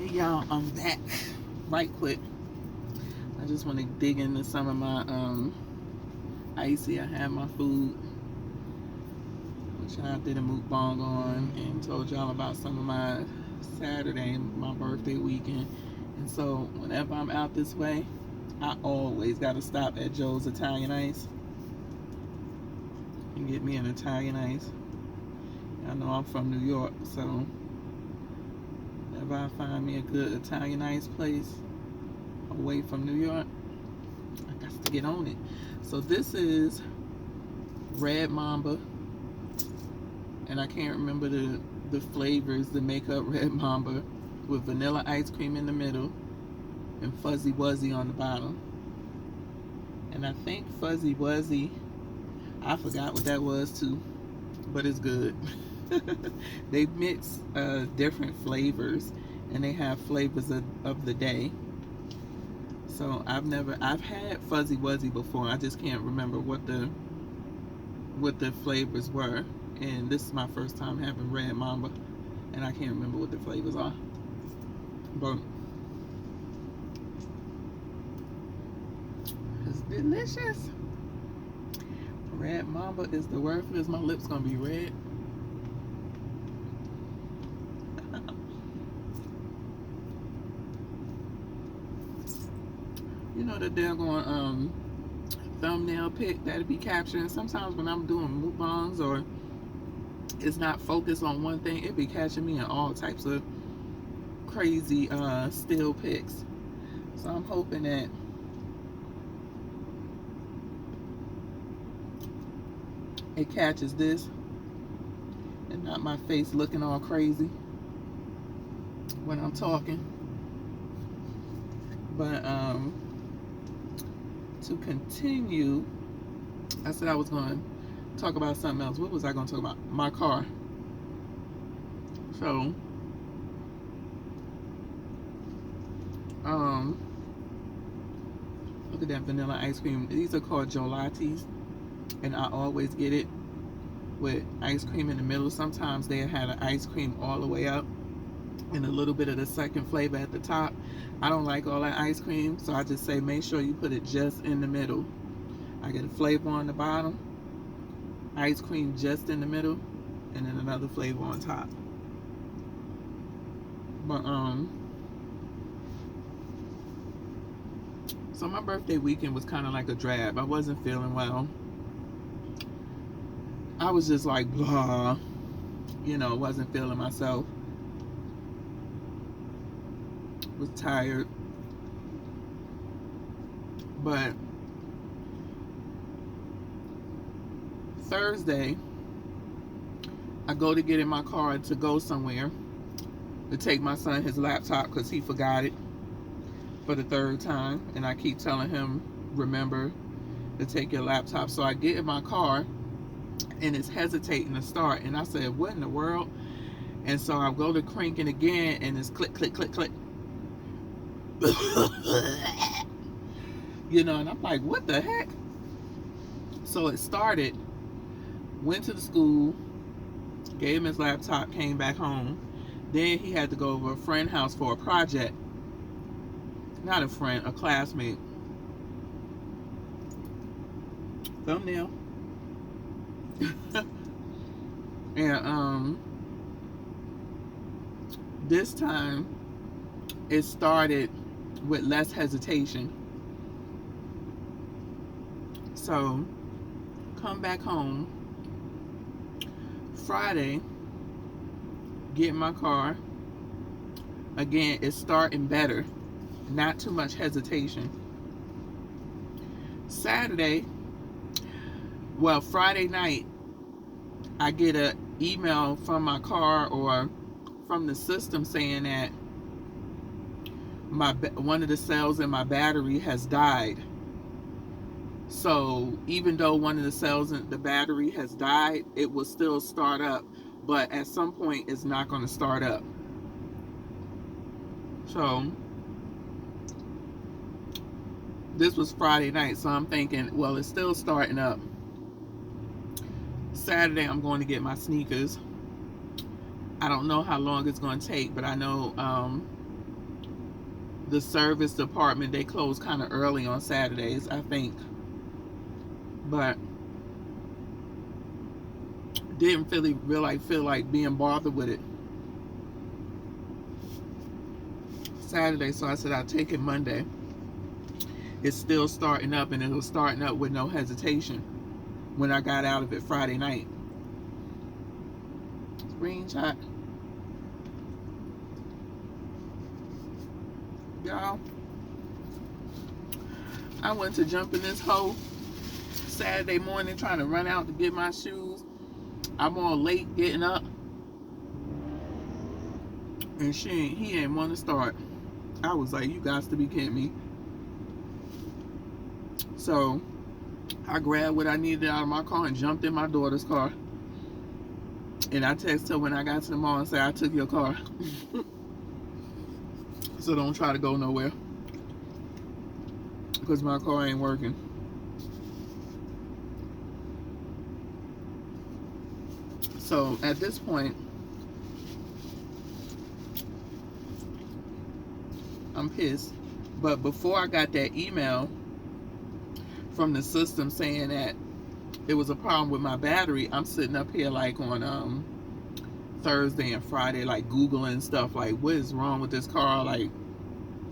Hey y'all, I'm back right quick. I just want to dig into some of my icy. I had my food, which I did a mukbang on, and told y'all about some of my Saturday, my birthday weekend. And so whenever I'm out this way, I always got to stop at Joe's Italian Ice and get me an Italian Ice. I know I'm from New York, so whenever I find me a good Italian Ice place away from New York, I got to get on it. So this is Red Mamba, and I can't remember the flavors that make up Red Mamba, with vanilla ice cream in the middle and Fuzzy Wuzzy on the bottom. And I think Fuzzy Wuzzy, I forgot what that was too, but it's good. They mix different flavors, and they have flavors of the day. So I've had Fuzzy Wuzzy before. I just can't remember what the flavors were. And this is my first time having Red Mamba, and I can't remember what the flavors are. But it's delicious. Red Mamba is the word for this. My lips gonna be red. You know the daggone thumbnail pic that'll be capturing. Sometimes when I'm doing mukbangs or it's not focused on one thing, it be catching me in all types of crazy still pics. So I'm hoping that it catches this and not my face looking all crazy when I'm talking. But to continue, I said I was going to talk about something else. What was I going to talk about? My car. So look at that vanilla ice cream. These are called gelatis, and I always get it with ice cream in the middle. Sometimes they had an ice cream all the way up and a little bit of the second flavor at the top. I don't like all that ice cream, so I just say make sure you put it just in the middle. I get a flavor on the bottom, ice cream just in the middle, and then another flavor on top. But so my birthday weekend was kind of like a drab. I wasn't feeling well. I was just like blah, wasn't feeling myself. Was tired. But Thursday, I go to get in my car to go somewhere to take my son his laptop because he forgot it for the third time, and I keep telling him, remember to take your laptop. So I get in my car and it's hesitating to start, and I said, what in the world? And so I go to cranking again, and it's click, click, click, click. And I'm like, what the heck? So it started, went to the school, gave him his laptop, came back home. Then he had to go over a friend's house for a project. Not a friend, a classmate. Thumbnail. And this time it started with less hesitation. So come back home Friday, get in my car again. It's starting better, not too much hesitation. Friday night, I get an email from my car or from the system saying that one of the cells in my battery has died. So even though one of the cells in the battery has died, it will still start up, but at some point it's not going to start up. So this was Friday night, so I'm thinking, well, it's still starting up. Saturday, I'm going to get my sneakers. I don't know how long it's going to take, but I know the service department, they close kind of early on Saturdays, I think. But didn't really feel like being bothered with it Saturday, so I said I'll take it Monday. It's still starting up, and it was starting up with no hesitation when I got out of it Friday night. Screenshot. Y'all, I went to jump in this hole Saturday morning trying to run out to get my shoes. I'm all late getting up, and he ain't want to start. I was like, you got to be kidding me. So I grabbed what I needed out of my car and jumped in my daughter's car. And I texted her when I got to the mall and said, I took your car. So don't try to go nowhere, because my car ain't working. So at this point, I'm pissed. But before I got that email from the system saying that it was a problem with my battery, I'm sitting up here like on Thursday and Friday, like Googling stuff, like what is wrong with this car, like,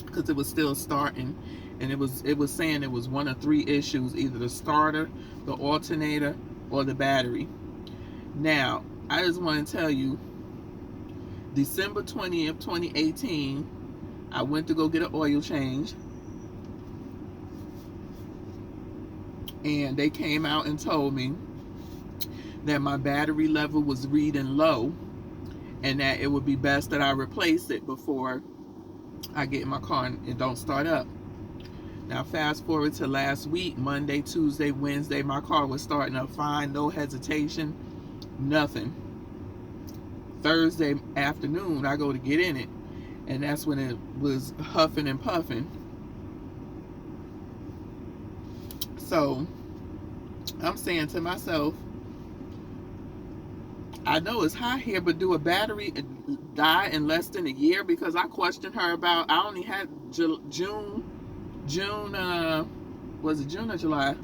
because it was still starting, and it was saying it was one of three issues: either the starter, the alternator, or the battery. Now I just want to tell you, December 20th 2018, I went to go get an oil change, and they came out and told me that my battery level was reading low, and that it would be best that I replace it before I get in my car and it don't start up. Now fast forward to last week, Monday, Tuesday, Wednesday, my car was starting up fine, no hesitation, nothing. Thursday afternoon, I go to get in it, and that's when it was huffing and puffing. So I'm saying to myself, I know it's hot here, but do a battery die in less than a year? Because I questioned her about, I only had June, was it June or July?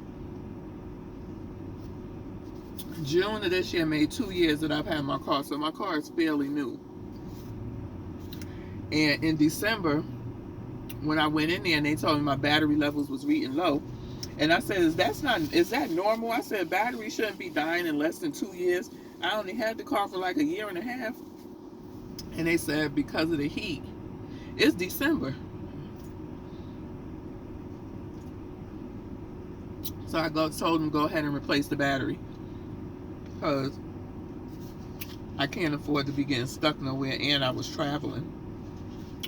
June of this year made 2 years that I've had my car, so my car is fairly new. And in December, when I went in there and they told me my battery levels was reading low, and I said, is that normal? I said, battery shouldn't be dying in less than 2 years. I only had the car for like a year and a half. And they said because of the heat. It's December. So I told them go ahead and replace the battery, because I can't afford to be getting stuck nowhere, and I was traveling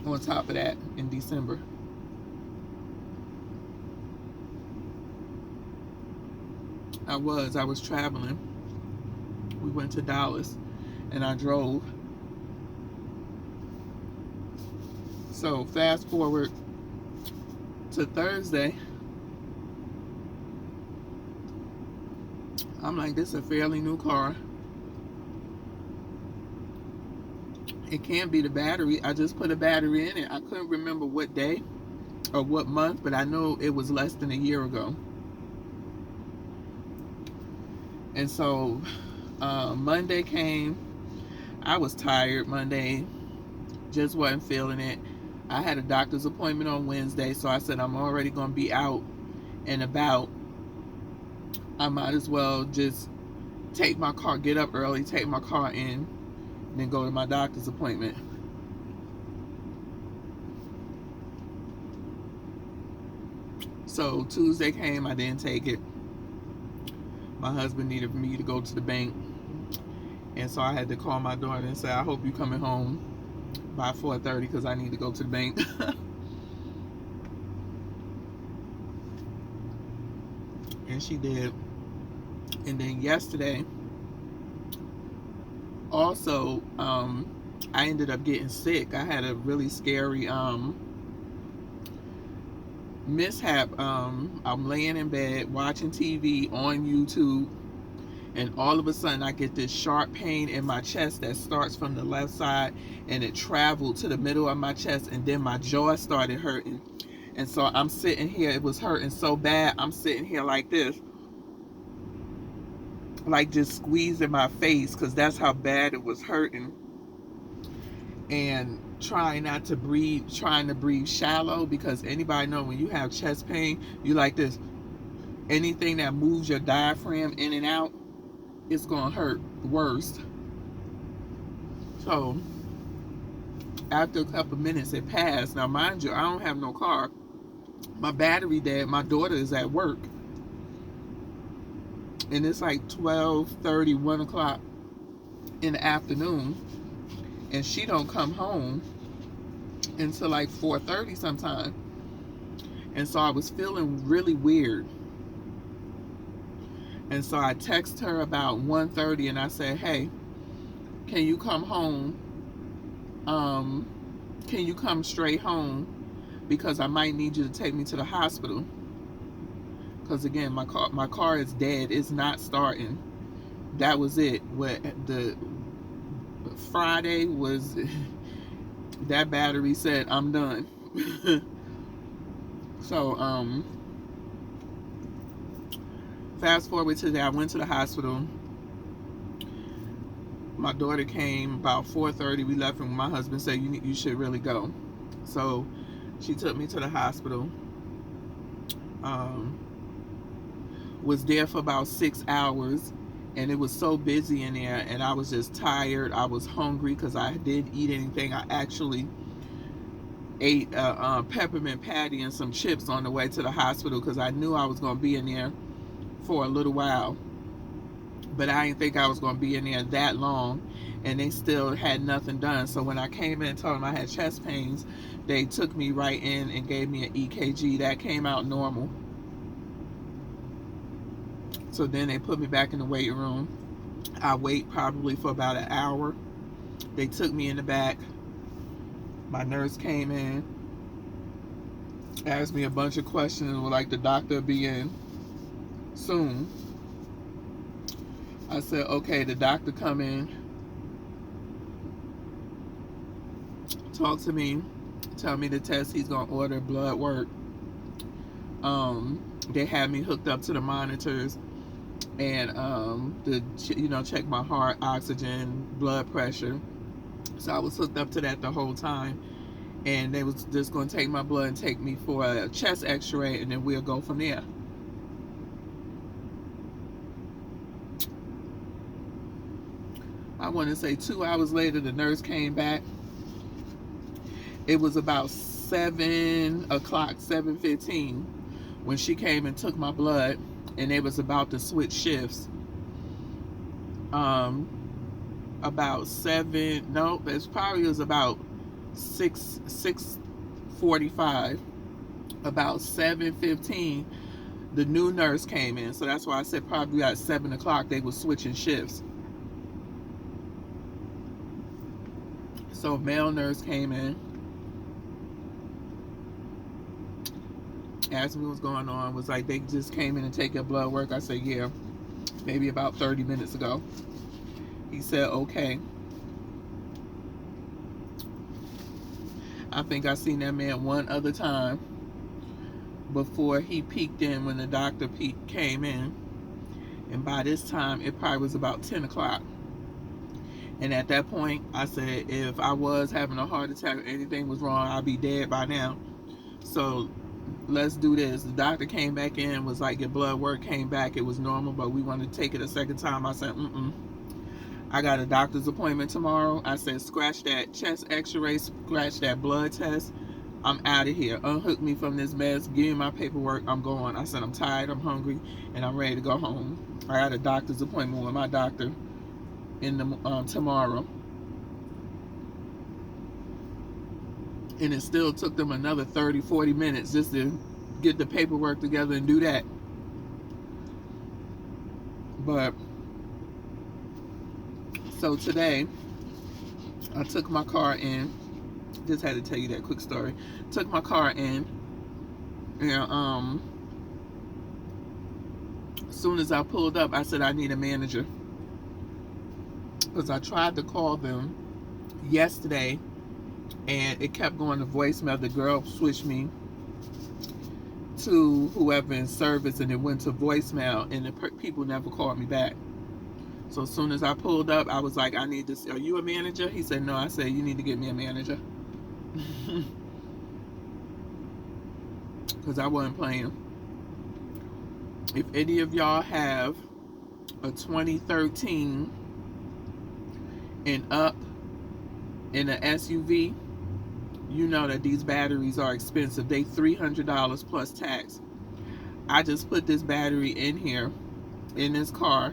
on top of that in December. I was traveling. We went to Dallas, and I drove. So fast forward to Thursday, I'm like, this is a fairly new car. It can't be the battery. I just put a battery in it. I couldn't remember what day or what month, but I know it was less than a year ago. And so Monday came. I was tired Monday, just wasn't feeling it. I had a doctor's appointment on Wednesday, so I said I'm already going to be out and about. I might as well just take my car, get up early, take my car in, then go to my doctor's appointment. So Tuesday came, I didn't take it. My husband needed me to go to the bank, and so I had to call my daughter and say, I hope you're coming home by 4:30 because I need to go to the bank. And she did. And then yesterday, also, I ended up getting sick. I had a really scary mishap. I'm laying in bed watching TV on YouTube, and all of a sudden I get this sharp pain in my chest that starts from the left side and it traveled to the middle of my chest, and then my jaw started hurting. And so I'm sitting here, it was hurting so bad, I'm sitting here like this, like just squeezing my face because that's how bad it was hurting, and trying not to breathe, trying to breathe shallow, because anybody know when you have chest pain, you like this. Anything that moves your diaphragm in and out, it's gonna hurt worse. So after a couple minutes it passed. Now mind you, I don't have no car. My battery dead. My daughter is at work. And it's like 12:30, 1 o'clock in the afternoon. And she don't come home until like 4:30 sometime. And so I was feeling really weird. And so I text her about 1:30 and I said, hey, can you come home? Can you come straight home? Because I might need you to take me to the hospital. Because again, my car is dead. It's not starting. That was it. What the Friday was, that battery said, I'm done. So, fast forward to that, I went to the hospital. My daughter came about 4:30. We left, and my husband said, you should really go. So she took me to the hospital. Was there for about 6 hours, and it was so busy in there, and I was just tired. I was hungry because I didn't eat anything. I actually ate a peppermint patty and some chips on the way to the hospital because I knew I was going to be in there for a little while. But I didn't think I was going to be in there that long, and they still had nothing done. So when I came in and told them I had chest pains, they took me right in and gave me an EKG. That came out normal. So then they put me back in the waiting room. I wait probably for about an hour. They took me in the back. My nurse came in, asked me a bunch of questions, would like the doctor be in soon. I said, okay, the doctor come in, talk to me, tell me the test he's gonna order, blood work. They had me hooked up to the monitors and check my heart, oxygen, blood pressure. So I was hooked up to that the whole time, and they was just gonna take my blood and take me for a chest x-ray, and then we'll go from there. I want to say 2 hours later, the nurse came back. It was about 7 o'clock, 7:15, when she came and took my blood, and they was about to switch shifts. About 7, no, it probably was about 6:45. About 7:15, the new nurse came in. So that's why I said probably at 7 o'clock they were switching shifts. So male nurse came in, asked me what's going on, was like, they just came in and take your blood work. I said, yeah, maybe about 30 minutes ago. He said, okay. I think I seen that man one other time before he peeked in when the doctor came in. And by this time, it probably was about 10 o'clock. And at that point, I said, if I was having a heart attack or anything was wrong, I'd be dead by now. So let's do this. The doctor came back in, was like, your blood work came back. It was normal, but we want to take it a second time. I said, I got a doctor's appointment tomorrow. I said, scratch that chest x-ray, scratch that blood test. I'm out of here. Unhook me from this mess. Give me my paperwork. I'm going. I said, I'm tired, I'm hungry, and I'm ready to go home. I got a doctor's appointment with my doctor in the tomorrow. And it still took them another 30-40 minutes just to get the paperwork together and do that. But so today I took my car in. Just had to tell you that quick story. Took my car in, and As soon as I pulled up, I said, I need a manager. Because I tried to call them yesterday, and it kept going to voicemail. The girl switched me to whoever in service, and it went to voicemail, and the people never called me back. So as soon as I pulled up, I was like, I need this. Are you a manager? He said, no. I said, you need to get me a manager. Because I wasn't playing. If any of y'all have a 2013 and up in an SUV, you know that these batteries are expensive. They $300 plus tax. I just put this battery in here, in this car,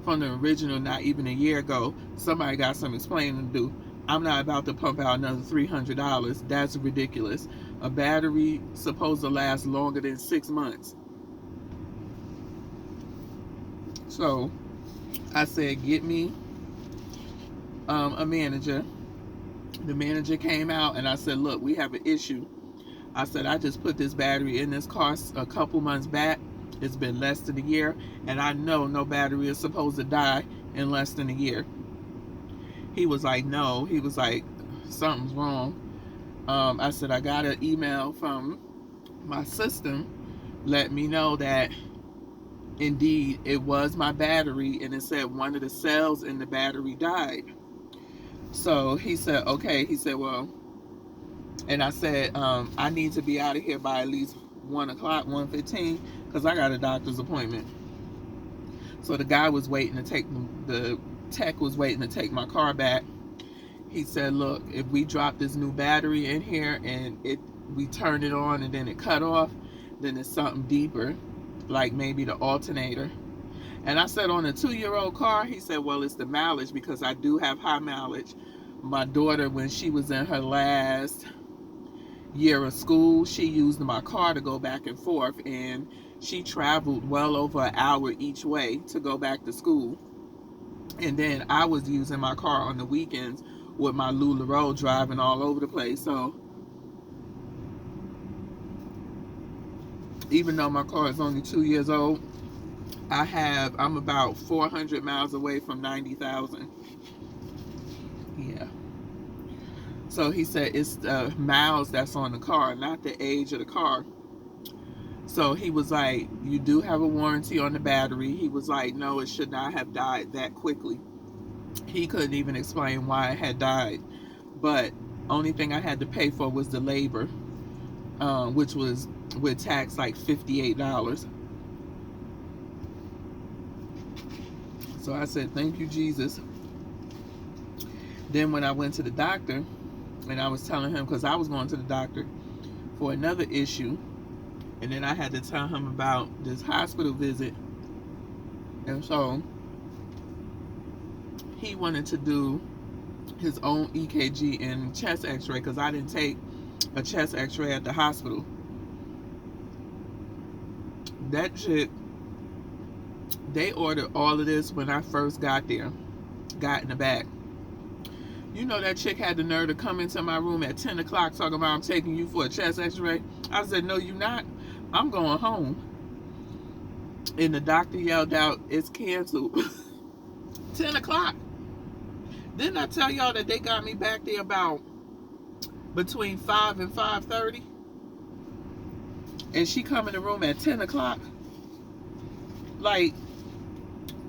from the original not even a year ago. Somebody got some explaining to do. I'm not about to pump out another $300. That's ridiculous. A battery supposed to last longer than 6 months. So I said, get me a manager. The manager came out, and I said, look, we have an issue. I said, I just put this battery in this car a couple months back. It's been less than a year, and I know no battery is supposed to die in less than a year. He was like, no. He was like, something's wrong. I said, I got an email from my system let me know that indeed it was my battery, and it said one of the cells in the battery died. So he said, okay. He said, well, and I said, I need to be out of here by at least 1 o'clock, 1:15, because I got a doctor's appointment. So the guy was waiting to take, the tech was waiting to take my car back. He said, look, if we drop this new battery in here and we turn it on and then it cut off, then it's something deeper, like maybe the alternator. And I said, on a 2-year-old car? He said, well, it's the mileage, because I do have high mileage. My daughter, when she was in her last year of school, she used my car to go back and forth, and she traveled well over an hour each way to go back to school. And then I was using my car on the weekends with my LuLaRoe, driving all over the place. So even though my car is only 2 years old, I'm about 400 miles away from 90,000. Yeah. So he said it's the miles that's on the car, not the age of the car. So he was like, you do have a warranty on the battery. He was like, no, it should not have died that quickly. He couldn't even explain why it had died. But only thing I had to pay for was the labor, which was with tax like $58. So I said, thank you, Jesus. Then when I went to the doctor, and I was telling him, because I was going to the doctor for another issue, and then I had to tell him about this hospital visit. And so he wanted to do his own EKG and chest x-ray, because I didn't take a chest x-ray at the hospital. That shit, they ordered all of this when I first got there, got in the back. You know, that chick had the nerve to come into my room at 10 o'clock talking about, I'm taking you for a chest x-ray. I said, no, you not. I'm going home. And the doctor yelled out, it's canceled. 10 o'clock. Didn't I tell y'all that they got me back there about between 5 and 5:30? And she come in the room at 10 o'clock? Like,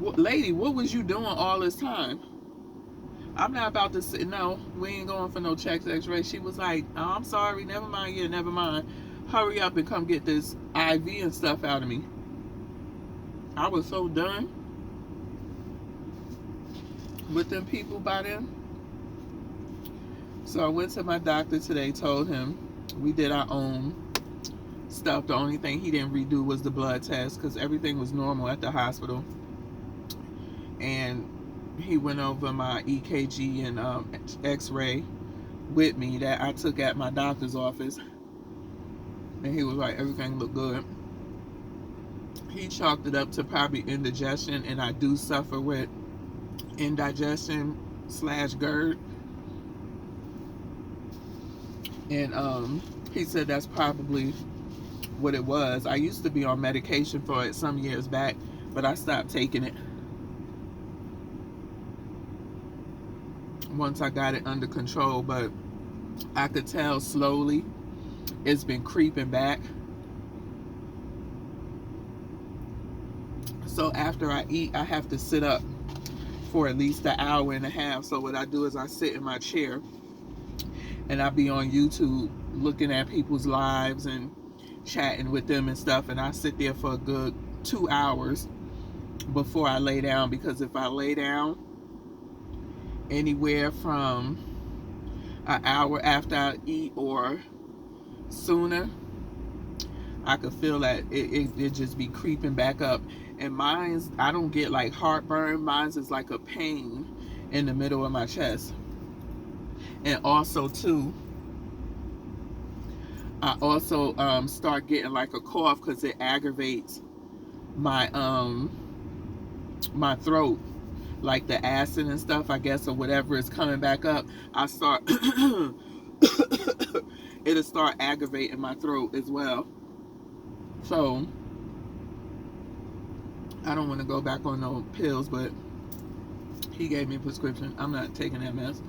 lady, what was you doing all this time? I'm not about to say, no, we ain't going for no chest x-ray. She was like, oh, I'm sorry, never mind, yeah, never mind. Hurry up and come get this IV and stuff out of me. I was so done with them people by then. So I went to my doctor today, told him we did our own stuff. The only thing he didn't redo was the blood test, because everything was normal at the hospital. And he went over my EKG and x-ray with me that I took at my doctor's office. And he was like, everything looked good. He chalked it up to probably indigestion, and I do suffer with indigestion / GERD. And he said that's probably what it was. I used to be on medication for it some years back, but I stopped taking it once I got it under control. But I could tell slowly it's been creeping back. So after I eat, I have to sit up for at least an hour and a half. So what I do is I sit in my chair and I be on YouTube looking at people's lives and chatting with them and stuff, and I sit there for a good 2 hours before I lay down, because if I lay down anywhere from an hour after I eat or sooner, I could feel that it just be creeping back up. And mine's, I don't get like heartburn, mine's is like a pain in the middle of my chest. And also too, I also start getting like a cough because it aggravates my my throat, like the acid and stuff, I guess, or whatever is coming back up. I start it'll start aggravating my throat as well. So I don't want to go back on no pills, but he gave me a prescription. I'm not taking that mess.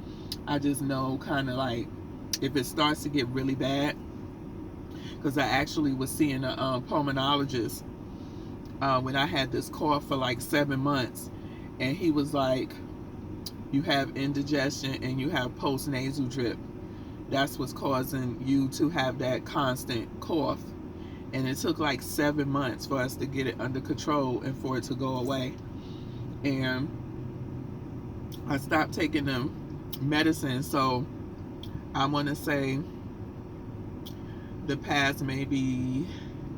I just know kind of like if it starts to get really bad, because I actually was seeing a pulmonologist when I had this cough for like 7 months, and he was like, you have indigestion and you have post-nasal drip. That's what's causing you to have that constant cough. And it took like 7 months for us to get it under control and for it to go away. And I stopped taking them medicine, so I want to say the past maybe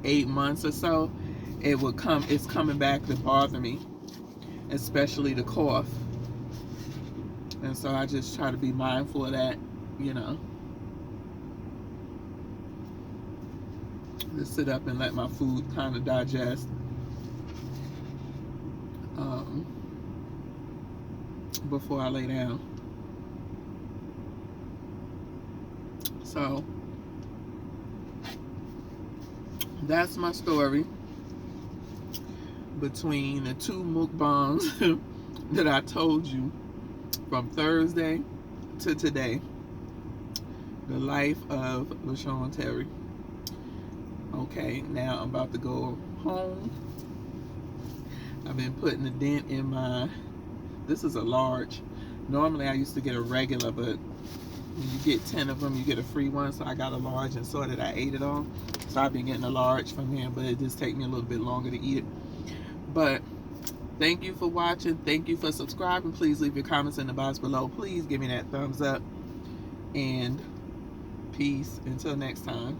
8 months or so, it's coming back to bother me, especially the cough. And so I just try to be mindful of that, you know. Just sit up and let my food kind of digest. Before I lay down. So that's my story between the 2 mukbangs that I told you from Thursday to today. The life of LashawnTerry. Okay, now I'm about to go home. I've been putting a dent in my, this is a large. Normally I used to get a regular, but when you get 10 of them, you get a free one. So I got a large and saw that I ate it all. So I've been getting a large from him, but it just takes me a little bit longer to eat it. But thank you for watching. Thank you for subscribing. Please leave your comments in the box below. Please give me that thumbs up. And peace until next time.